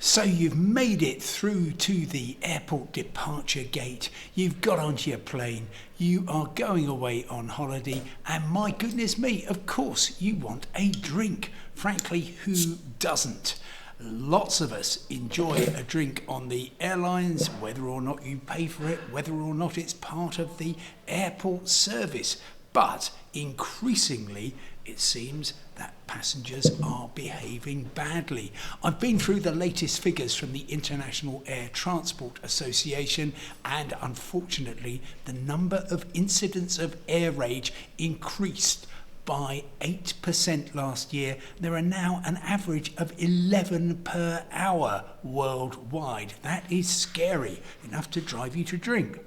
So you've made it through to the airport departure gate, you've got onto your plane, you are going away on holiday, and my goodness me, of course you want a drink. Frankly, who doesn't? Lots of us enjoy a drink on the airlines, whether or not you pay for it, whether or not it's part of the airport service. But increasingly, it seems that passengers are behaving badly. I've been through the latest figures from the International Air Transport Association, and unfortunately, the number of incidents of air rage increased by 8% last year. There are now an average of 11 per hour worldwide. That is scary, enough to drive you to drink.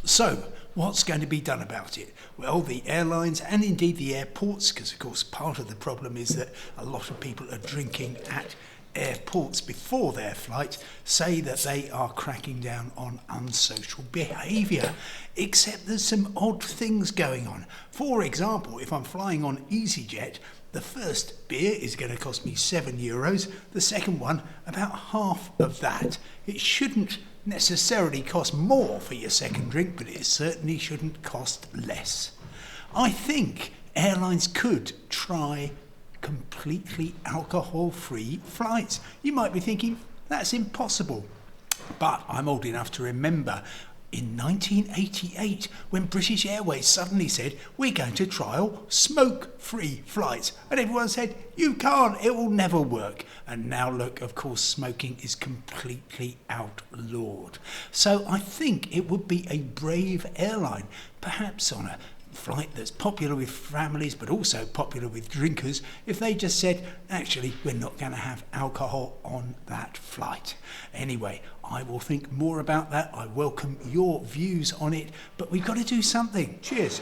So, what's going to be done about it? Well, the airlines and indeed the airports, because of course part of the problem is that a lot of people are drinking at airports before their flight, say that they are cracking down on unsocial behaviour. Except there's some odd things going on. For example, if I'm flying on EasyJet, the first beer is going to cost me €7, the second one about half of that. It shouldn't necessarily cost more for your second drink, but it certainly shouldn't cost less. I think airlines could try completely alcohol-free flights. You might be thinking, that's impossible. But I'm old enough to remember in 1988 when British Airways suddenly said, we're going to trial smoke-free flights. And everyone said, you can't, it will never work. And now look, of course, smoking is completely outlawed. So I think it would be a brave airline, perhaps on a flight that's popular with families but also popular with drinkers, if they just said, actually, we're not going to have alcohol on that flight. Anyway, I will think more about that. I welcome your views on it, but we've got to do something. Cheers.